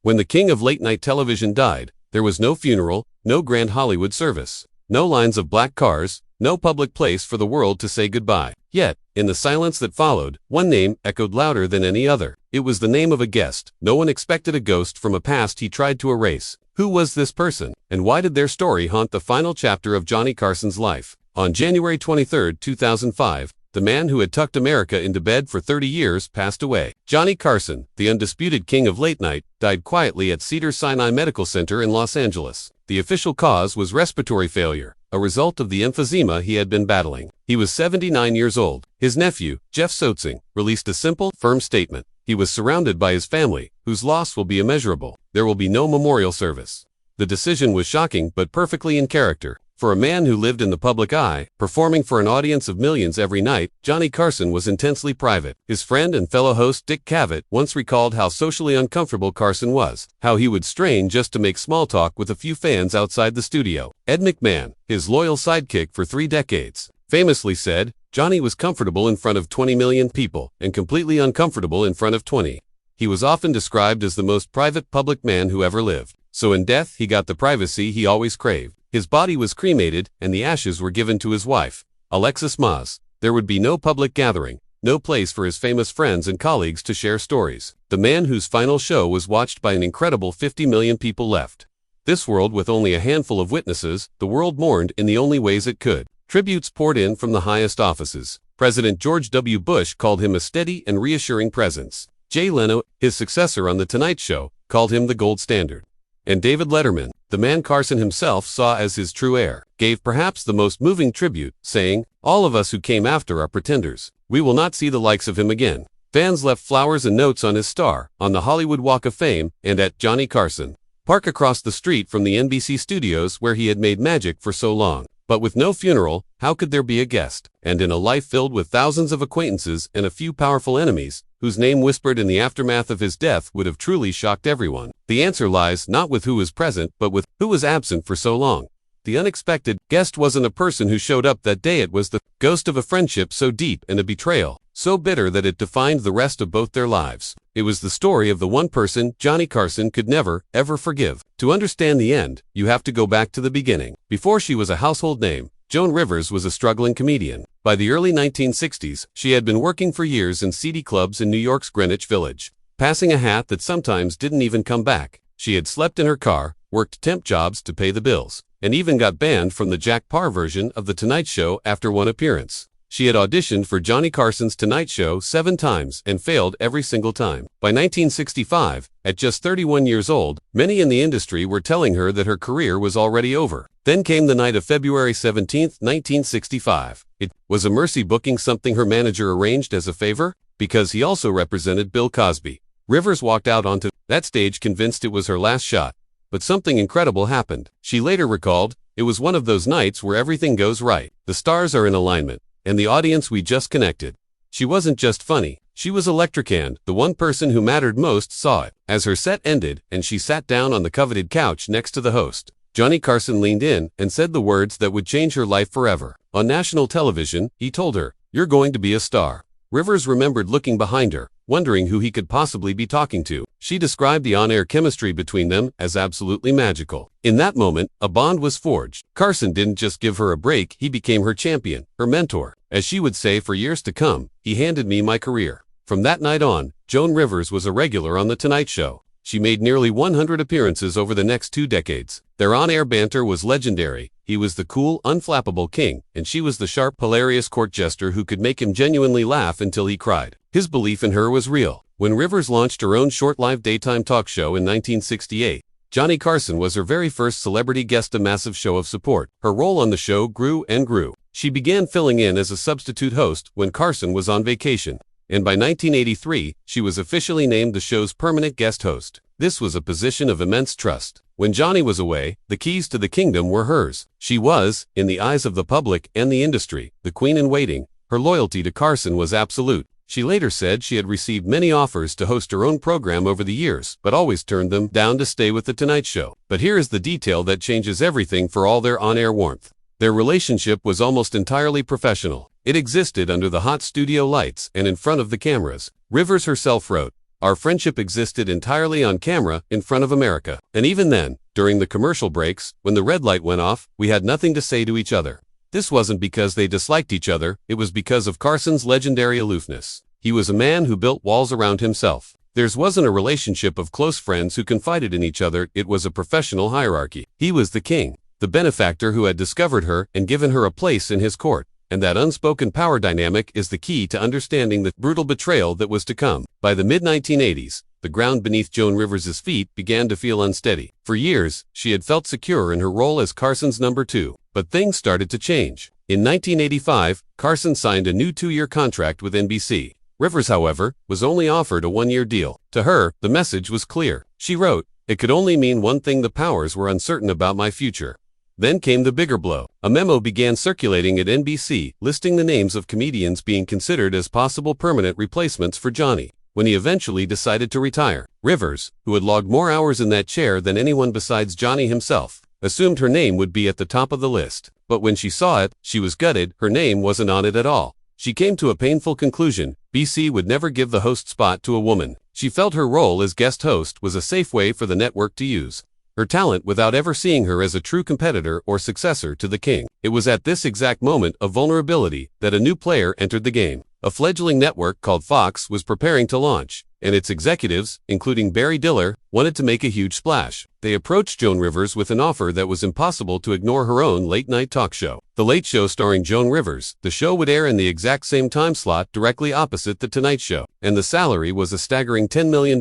When the king of late-night television died, there was no funeral, no grand Hollywood service, no lines of black cars, no public place for the world to say goodbye. Yet, in the silence that followed, one name echoed louder than any other. It was the name of a guest. No one expected a ghost from a past he tried to erase. Who was this person, and why did their story haunt the final chapter of Johnny Carson's life? On January 23, 2005, the man who had tucked America into bed for 30 years passed away. Johnny Carson, the undisputed king of late night, died quietly at Cedars-Sinai Medical Center in Los Angeles. The official cause was respiratory failure, a result of the emphysema he had been battling. He was 79 years old. His nephew, Jeff Soetzing, released a simple, firm statement. He was surrounded by his family, whose loss will be immeasurable. There will be no memorial service. The decision was shocking but perfectly in character. For a man who lived in the public eye, performing for an audience of millions every night, Johnny Carson was intensely private. His friend and fellow host Dick Cavett once recalled how socially uncomfortable Carson was, how he would strain just to make small talk with a few fans outside the studio. Ed McMahon, his loyal sidekick for 3 decades, famously said, Johnny was comfortable in front of 20 million people and completely uncomfortable in front of 20. He was often described as the most private public man who ever lived. So in death he got the privacy he always craved. His body was cremated and the ashes were given to his wife, Alexis Moss. There would be no public gathering, no place for his famous friends and colleagues to share stories. The man whose final show was watched by an incredible 50 million people left this world with only a handful of witnesses. The world mourned in the only ways it could. Tributes poured in from the highest offices. President George W. Bush called him a steady and reassuring presence. Jay Leno, his successor on The Tonight Show, called him the gold standard. And David Letterman, the man Carson himself saw as his true heir, gave perhaps the most moving tribute, saying, "All of us who came after are pretenders. We will not see the likes of him again." Fans left flowers and notes on his star, on the Hollywood Walk of Fame, and at Johnny Carson Park across the street from the NBC studios where he had made magic for so long. But with no funeral, how could there be a guest? And in a life filled with thousands of acquaintances and a few powerful enemies, whose name whispered in the aftermath of his death would have truly shocked everyone. The answer lies not with who was present, but with who was absent for so long. The unexpected guest wasn't a person who showed up that day. It was the ghost of a friendship so deep and a betrayal so bitter that it defined the rest of both their lives. It was the story of the one person Johnny Carson could never, ever forgive. To understand the end, you have to go back to the beginning. Before she was a household name, Joan Rivers was a struggling comedian. By the early 1960s, she had been working for years in seedy clubs in New York's Greenwich Village, passing a hat that sometimes didn't even come back. She had slept in her car, worked temp jobs to pay the bills, and even got banned from the Jack Paar version of The Tonight Show after one appearance. She had auditioned for Johnny Carson's Tonight Show 7 times and failed every single time. By 1965, at just 31 years old, many in the industry were telling her that her career was already over. Then came the night of February 17, 1965. It was a mercy booking, something her manager arranged as a favor, because he also represented Bill Cosby. Rivers walked out onto that stage convinced it was her last shot. But something incredible happened. She later recalled, "It was one of those nights where everything goes right. The stars are in alignment. And the audience, we just connected." She wasn't just funny, she was electric, and the one person who mattered most saw it. As her set ended and she sat down on the coveted couch next to the host, Johnny Carson leaned in and said the words that would change her life forever. On national television, he told her, "You're going to be a star." Rivers remembered looking behind her, wondering who he could possibly be talking to. She described the on-air chemistry between them as absolutely magical. In that moment, a bond was forged. Carson didn't just give her a break, he became her champion, her mentor. As she would say for years to come, "He handed me my career." From that night on, Joan Rivers was a regular on The Tonight Show. She made nearly 100 appearances over the next 2 decades. Their on-air banter was legendary. He was the cool, unflappable king, and she was the sharp, hilarious court jester who could make him genuinely laugh until he cried. His belief in her was real. When Rivers launched her own short-lived daytime talk show in 1968, Johnny Carson was her very first celebrity guest, a massive show of support. Her role on the show grew and grew. She began filling in as a substitute host when Carson was on vacation, and by 1983, she was officially named the show's permanent guest host. This was a position of immense trust. When Johnny was away, the keys to the kingdom were hers. She was, in the eyes of the public and the industry, the queen in waiting. Her loyalty to Carson was absolute. She later said she had received many offers to host her own program over the years, but always turned them down to stay with The Tonight Show. But here is the detail that changes everything. For all their on-air warmth, their relationship was almost entirely professional. It existed under the hot studio lights and in front of the cameras. Rivers herself wrote, Our friendship existed entirely on camera in front of America. And even then, during the commercial breaks, when the red light went off, we had nothing to say to each other. This wasn't because they disliked each other, it was because of Carson's legendary aloofness. He was a man who built walls around himself. Theirs wasn't a relationship of close friends who confided in each other, it was a professional hierarchy. He was the king, the benefactor who had discovered her and given her a place in his court. And that unspoken power dynamic is the key to understanding the brutal betrayal that was to come. By the mid-1980s, the ground beneath Joan Rivers' feet began to feel unsteady. For years, she had felt secure in her role as Carson's number 2. But things started to change. In 1985, Carson signed a new 2-year contract with NBC. Rivers, however, was only offered a 1-year deal. To her, the message was clear. She wrote, "It could only mean one thing: the powers were uncertain about my future." Then came the bigger blow. A memo began circulating at NBC, listing the names of comedians being considered as possible permanent replacements for Johnny. When he eventually decided to retire, Rivers, who had logged more hours in that chair than anyone besides Johnny himself, assumed her name would be at the top of the list. But when she saw it, she was gutted. Her name wasn't on it at all. She came to a painful conclusion: BC would never give the host spot to a woman. She felt her role as guest host was a safe way for the network to use her talent without ever seeing her as a true competitor or successor to the king. It was at this exact moment of vulnerability that a new player entered the game. A fledgling network called Fox was preparing to launch, and its executives, including Barry Diller, wanted to make a huge splash. They approached Joan Rivers with an offer that was impossible to ignore: her own late-night talk show. The Late Show starring Joan Rivers. The show would air in the exact same time slot directly opposite The Tonight Show, and the salary was a staggering $10 million.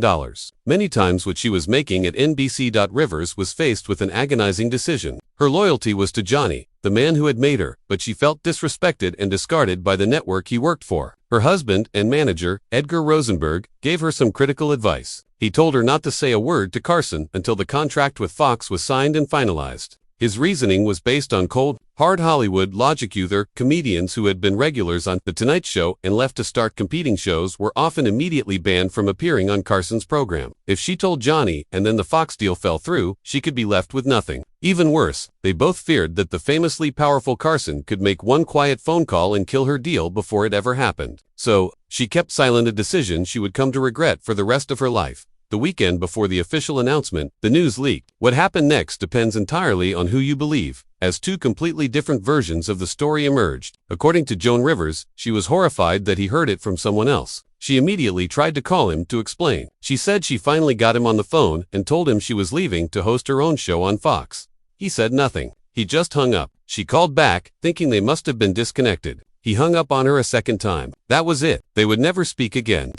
Many times what she was making at NBC. Rivers was faced with an agonizing decision. Her loyalty was to Johnny, the man who had made her, but she felt disrespected and discarded by the network he worked for. Her husband and manager, Edgar Rosenberg, gave her some critical advice. He told her not to say a word to Carson until the contract with Fox was signed and finalized. His reasoning was based on cold, hard Hollywood logic. Comedians who had been regulars on The Tonight Show and left to start competing shows were often immediately banned from appearing on Carson's program. If she told Johnny and then the Fox deal fell through, she could be left with nothing. Even worse, they both feared that the famously powerful Carson could make one quiet phone call and kill her deal before it ever happened. So, she kept silent, a decision she would come to regret for the rest of her life. The weekend before the official announcement, the news leaked. What happened next depends entirely on who you believe, as two completely different versions of the story emerged. According to Joan Rivers, she was horrified that he heard it from someone else. She immediately tried to call him to explain. She said she finally got him on the phone and told him she was leaving to host her own show on Fox. He said nothing. He just hung up. She called back, thinking they must have been disconnected. He hung up on her a second time. That was it. They would never speak again.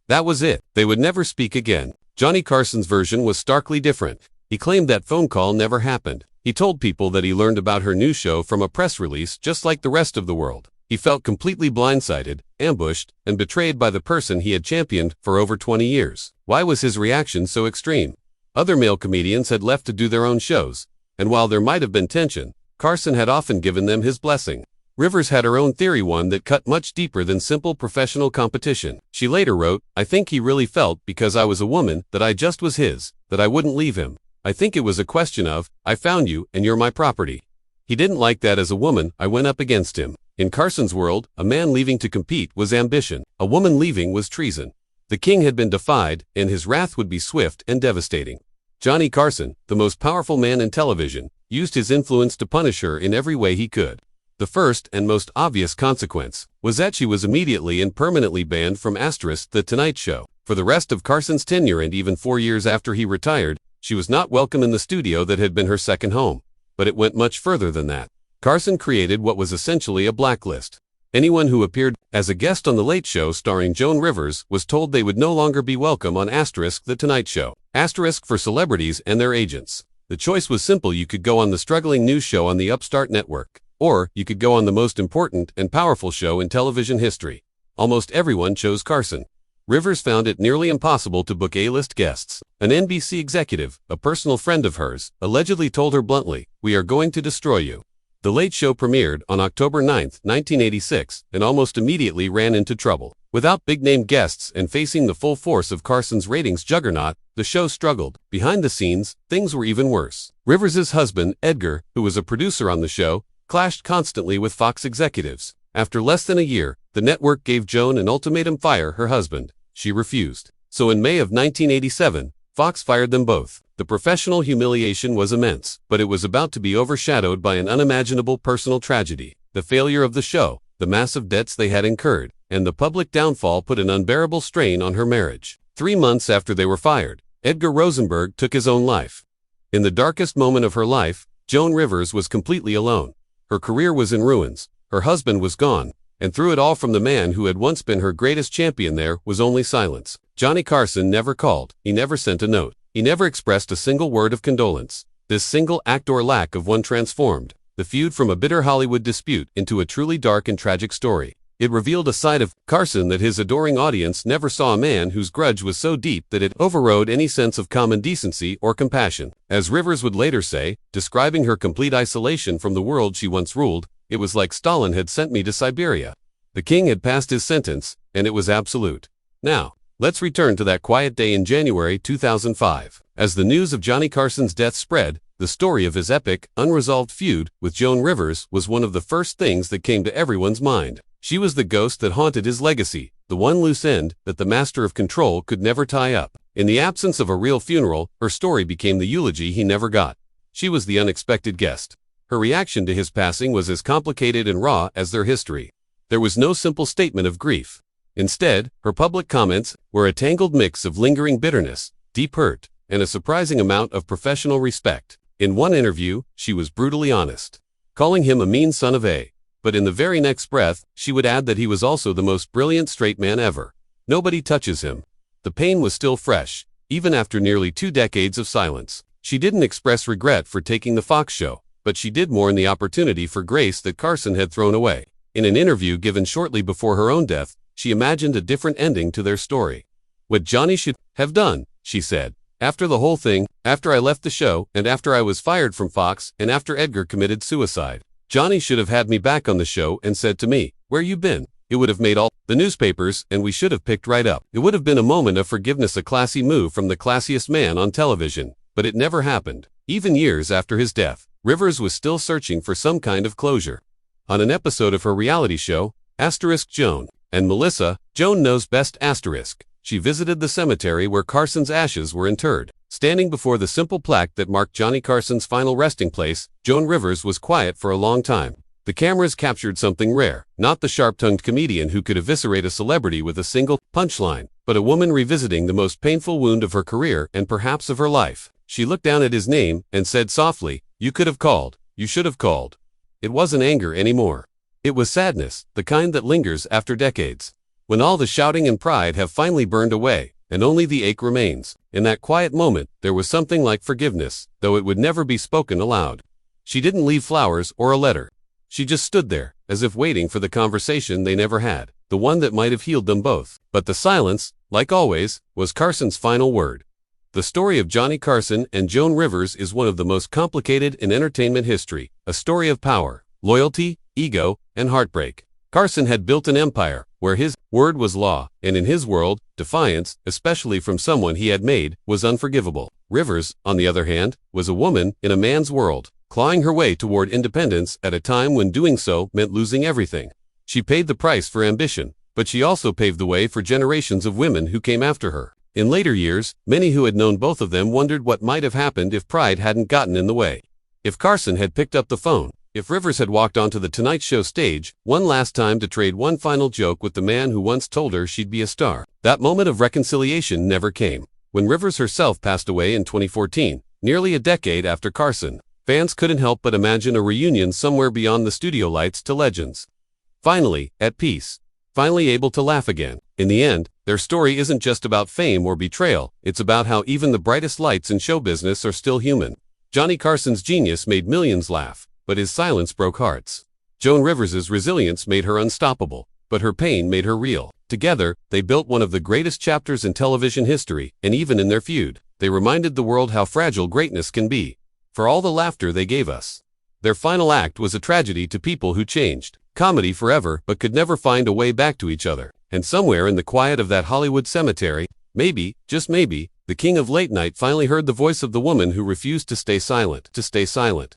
That was it. They would never speak again. Johnny Carson's version was starkly different. He claimed that phone call never happened. He told people that he learned about her new show from a press release just like the rest of the world. He felt completely blindsided, ambushed, and betrayed by the person he had championed for over 20 years. Why was his reaction so extreme? Other male comedians had left to do their own shows, and while there might have been tension, Carson had often given them his blessing. Rivers had her own theory, one that cut much deeper than simple professional competition. She later wrote, "I think he really felt, because I was a woman, that I just was his, that I wouldn't leave him. I think it was a question of, I found you and you're my property. He didn't like that as a woman. I went up against him." In Carson's world, a man leaving to compete was ambition. A woman leaving was treason. The king had been defied, and his wrath would be swift and devastating. Johnny Carson, the most powerful man in television, used his influence to punish her in every way he could. The first and most obvious consequence was that she was immediately and permanently banned from The Tonight Show. For the rest of Carson's tenure and even 4 years after he retired, she was not welcome in the studio that had been her second home. But it went much further than that. Carson created what was essentially a blacklist. Anyone who appeared as a guest on The Late Show starring Joan Rivers was told they would no longer be welcome on The Tonight Show. For celebrities and their agents. The choice was simple: you could go on the struggling news show on the upstart network, or you could go on the most important and powerful show in television history. Almost everyone chose Carson. Rivers found it nearly impossible to book A-list guests. An NBC executive, a personal friend of hers, allegedly told her bluntly, "We are going to destroy you." The Late Show premiered on October 9, 1986, and almost immediately ran into trouble. Without big-name guests and facing the full force of Carson's ratings juggernaut, the show struggled. Behind the scenes, things were even worse. Rivers' husband, Edgar, who was a producer on the show, clashed constantly with Fox executives. After less than a year, the network gave Joan an ultimatum: fire her husband. She refused. So in May of 1987, Fox fired them both. The professional humiliation was immense, but it was about to be overshadowed by an unimaginable personal tragedy. The failure of the show, the massive debts they had incurred, and the public downfall put an unbearable strain on her marriage. 3 months after they were fired, Edgar Rosenberg took his own life. In the darkest moment of her life, Joan Rivers was completely alone. Her career was in ruins, her husband was gone, and through it all from the man who had once been her greatest champion there was only silence. Johnny Carson never called, he never sent a note, he never expressed a single word of condolence. This single act or lack of one transformed the feud from a bitter Hollywood dispute into a truly dark and tragic story. It revealed a side of Carson that his adoring audience never saw, a man whose grudge was so deep that it overrode any sense of common decency or compassion. As Rivers would later say, describing her complete isolation from the world she once ruled, "It was like Stalin had sent me to Siberia. The king had passed his sentence, and it was absolute." Now, let's return to that quiet day in January 2005. As the news of Johnny Carson's death spread, the story of his epic, unresolved feud with Joan Rivers was one of the first things that came to everyone's mind. She was the ghost that haunted his legacy, the one loose end that the master of control could never tie up. In the absence of a real funeral, her story became the eulogy he never got. She was the unexpected guest. Her reaction to his passing was as complicated and raw as their history. There was no simple statement of grief. Instead, her public comments were a tangled mix of lingering bitterness, deep hurt, and a surprising amount of professional respect. In one interview, she was brutally honest, calling him a mean son of a. But in the very next breath, she would add that he was also the most brilliant straight man ever. Nobody touches him. The pain was still fresh, even after nearly 2 decades of silence. She didn't express regret for taking the Fox show, but she did mourn the opportunity for grace that Carson had thrown away. In an interview given shortly before her own death, she imagined a different ending to their story. "What Johnny should have done," she said, "after the whole thing, after I left the show, and after I was fired from Fox, and after Edgar committed suicide. Johnny should have had me back on the show and said to me, 'Where you been?' It would have made all the newspapers, and we should have picked right up. It would have been a moment of forgiveness, a classy move from the classiest man on television. But it never happened." Even years after his death, Rivers was still searching for some kind of closure. On an episode of her reality show, Joan and Melissa, Joan Knows Best, she visited the cemetery where Carson's ashes were interred. Standing before the simple plaque that marked Johnny Carson's final resting place, Joan Rivers was quiet for a long time. The cameras captured something rare, not the sharp-tongued comedian who could eviscerate a celebrity with a single punchline, but a woman revisiting the most painful wound of her career and perhaps of her life. She looked down at his name and said softly, "You could have called. You should have called." It wasn't anger anymore. It was sadness, the kind that lingers after decades. When all the shouting and pride have finally burned away, and only the ache remains. In that quiet moment, there was something like forgiveness, though it would never be spoken aloud. She didn't leave flowers or a letter. She just stood there, as if waiting for the conversation they never had, the one that might have healed them both. But the silence, like always, was Carson's final word. The story of Johnny Carson and Joan Rivers is one of the most complicated in entertainment history, a story of power, loyalty, ego, and heartbreak. Carson had built an empire, where his word was law, and in his world, defiance, especially from someone he had made, was unforgivable. Rivers, on the other hand, was a woman in a man's world, clawing her way toward independence at a time when doing so meant losing everything. She paid the price for ambition, but she also paved the way for generations of women who came after her. In later years, many who had known both of them wondered what might have happened if pride hadn't gotten in the way. If Carson had picked up the phone, if Rivers had walked onto the Tonight Show stage one last time to trade one final joke with the man who once told her she'd be a star. That moment of reconciliation never came. When Rivers herself passed away in 2014, nearly a decade after Carson, fans couldn't help but imagine a reunion somewhere beyond the studio lights to legends. Finally, at peace. Finally able to laugh again. In the end, their story isn't just about fame or betrayal, it's about how even the brightest lights in show business are still human. Johnny Carson's genius made millions laugh, but his silence broke hearts. Joan Rivers' resilience made her unstoppable, but her pain made her real. Together, they built one of the greatest chapters in television history, and even in their feud, they reminded the world how fragile greatness can be. For all the laughter they gave us. Their final act was a tragedy to people who changed comedy forever but could never find a way back to each other. And somewhere in the quiet of that Hollywood cemetery, maybe, just maybe, the king of late night finally heard the voice of the woman who refused to stay silent.